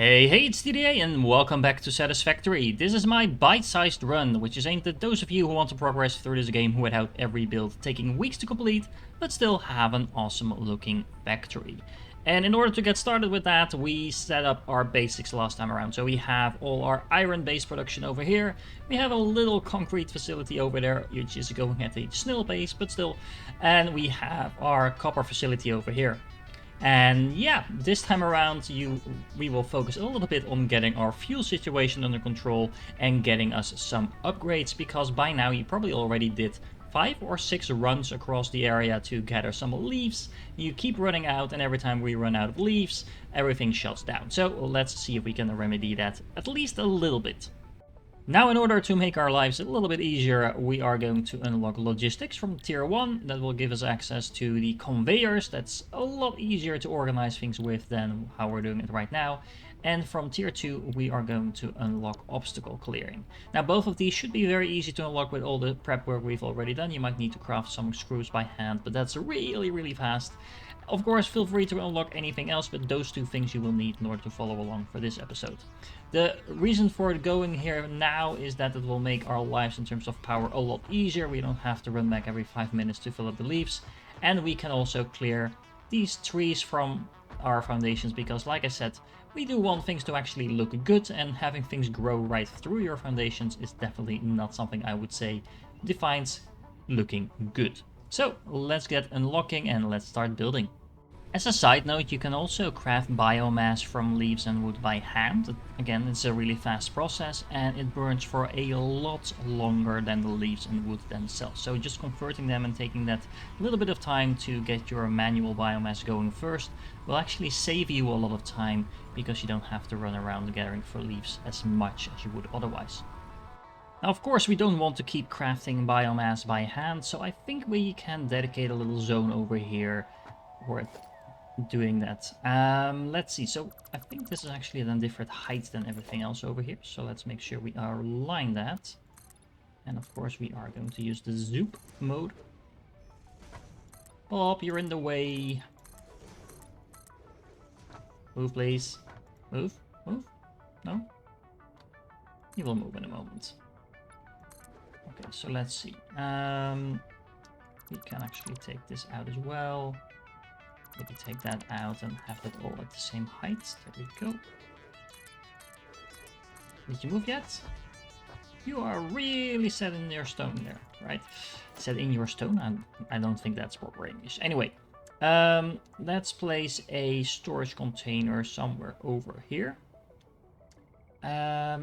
Hey, it's TDA and welcome back to Satisfactory. This is my bite-sized run, which is aimed at those of you who want to progress through this game without every build taking weeks to complete, but still have an awesome looking factory. And in order to get started with that, we set up our basics last time around. So we have all our iron-based production over here. We have a little concrete facility over there, which is going at a snail pace, but still. And we have our copper facility over here. And yeah, this time around we will focus a little bit on getting our fuel situation under control and getting us some upgrades, because by now you probably already did 5 or 6 runs across the area to gather some leaves. You keep running out, and every time we run out of leaves, everything shuts down. So let's see if we can remedy that at least a little bit. Now, in order to make our lives a little bit easier, we are going to unlock logistics from tier 1. That will give us access to the conveyors. That's a lot easier to organize things with than how we're doing it right now. And from tier 2, we are going to unlock obstacle clearing. Now, both of these should be very easy to unlock with all the prep work we've already done. You might need to craft some screws by hand, but that's really fast. Of course, feel free to unlock anything else, but those 2 things you will need in order to follow along for this episode. The reason for going here now is that it will make our lives in terms of power a lot easier. We don't have to run back every 5 minutes to fill up the leaves. And we can also clear these trees from our foundations, because like I said, we do want things to actually look good, and having things grow right through your foundations is definitely not something I would say defines looking good. So let's get unlocking and let's start building. As a side note, you can also craft biomass from leaves and wood by hand. Again, it's a really fast process and it burns for a lot longer than the leaves and wood themselves. So just converting them and taking that little bit of time to get your manual biomass going first will actually save you a lot of time, because you don't have to run around gathering for leaves as much as you would otherwise. Now, of course, we don't want to keep crafting biomass by hand, so I think we can dedicate a little zone over here for doing that. Let's see. So I think this is actually at a different height than everything else over here. So let's make sure we align that. And of course, we are going to use the zoop mode. Bob, you're in the way. Move, please. Move. Move. No? You will move in a moment. Okay, so let's see. We can actually take this out as well. Maybe take that out and have it all at the same height. There we go. Did you move yet? You are really set in your stone there, right? Set in your stone? I don't think that's proper English. Anyway, let's place a storage container somewhere over here.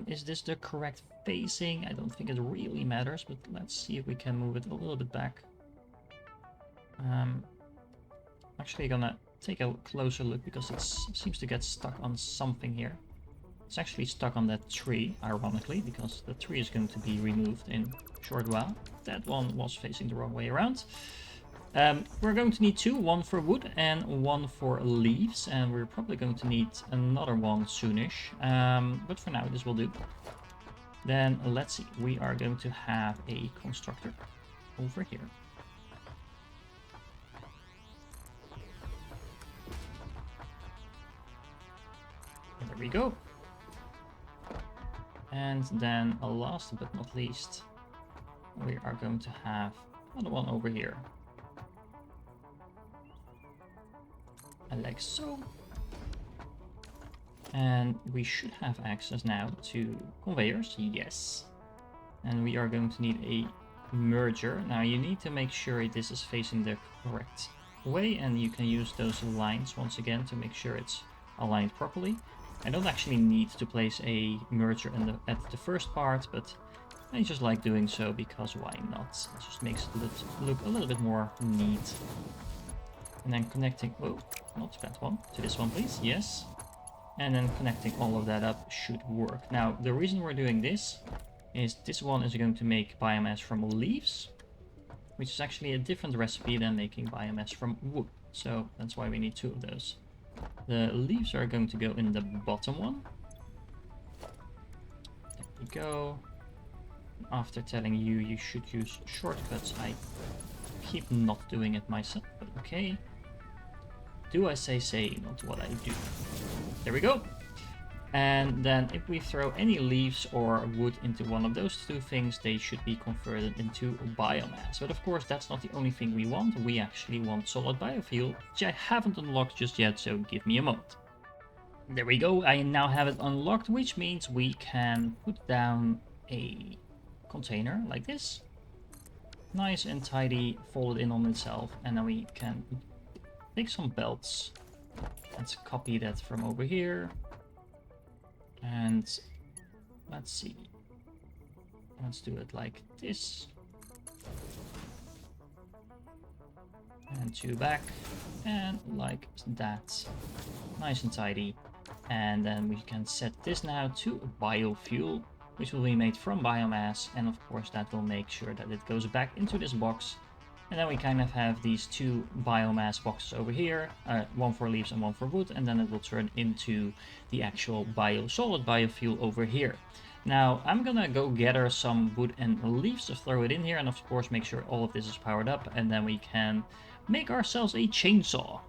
Is this the correct facing? I don't think it really matters, but let's see if we can move it a little bit back. Actually gonna take a closer look, because it seems to get stuck on something here. It's actually stuck on that tree, ironically, because the tree is going to be removed in a short while. That one was facing the wrong way around. We're going to need 2, one for wood and one for leaves, and we're probably going to need another one soonish. But for now, this will do. Then let's see, we are going to have a constructor over here. There we go. And then last but not least, we are going to have another one over here. Like so. And we should have access now to conveyors, yes. And we are going to need a merger. Now you need to make sure this is facing the correct way, and you can use those lines once again to make sure it's aligned properly. I don't actually need to place a merger at the first part, but I just like doing so, because why not? It just makes it look a little bit more neat. And then connecting, oh, not that one, to this one please, yes. And then connecting all of that up should work. Now, the reason we're doing this is this one is going to make biomass from leaves, which is actually a different recipe than making biomass from wood. So that's why we need 2 of those. The leaves are going to go in the bottom one. There we go. After telling you you should use shortcuts, I keep not doing it myself, but okay. Do I say, not what I do. There we go. And then if we throw any leaves or wood into one of those two things, they should be converted into biomass. But of course, that's not the only thing we want. We actually want solid biofuel, which I haven't unlocked just yet, so give me a moment. There we go, I now have it unlocked, which means we can put down a container like this. Nice and tidy, folded in on itself, and then we can take some belts. Let's copy that from over here. And let's see. Let's do it like this. And 2 back. And like that. Nice and tidy. And then we can set this now to biofuel, which will be made from biomass. And of course that will make sure that it goes back into this box. And then we kind of have these 2 biomass boxes over here, one for leaves and one for wood, and then it will turn into the actual solid biofuel over here. Now I'm gonna go gather some wood and leaves to throw it in here, and of course make sure all of this is powered up, and then we can make ourselves a chainsaw.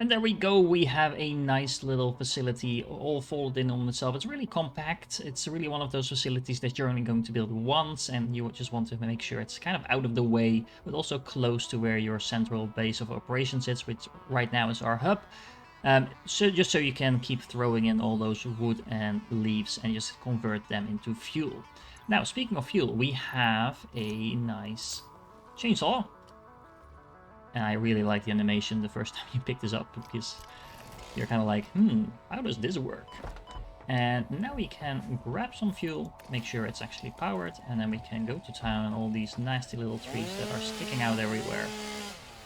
And there we go, we have a nice little facility all folded in on itself. It's really compact. It's really one of those facilities that you're only going to build once, and you just want to make sure it's kind of out of the way, but also close to where your central base of operations sits, which right now is our hub. So just so you can keep throwing in all those wood and leaves and just convert them into fuel. Now, speaking of fuel, we have a nice chainsaw. And I really like the animation the first time you pick this up, because you're kind of like, how does this work? And now we can grab some fuel, make sure it's actually powered, and then we can go to town on all these nasty little trees that are sticking out everywhere.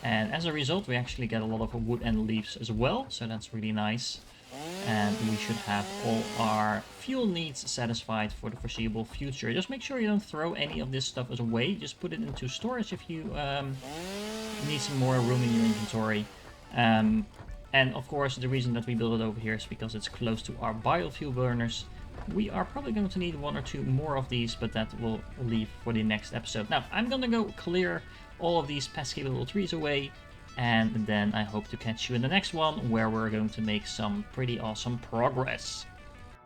And as a result, we actually get a lot of wood and leaves as well, so that's really nice. And we should have all our fuel needs satisfied for the foreseeable future. Just make sure you don't throw any of this stuff away. Just put it into storage if you need some more room in your inventory. And of course, the reason that we build it over here is because it's close to our biofuel burners. We are probably going to need 1 or 2 more of these, but that will leave for the next episode. Now, I'm gonna go clear all of these pesky little trees away, and then I hope to catch you in the next one, where we're going to make some pretty awesome progress.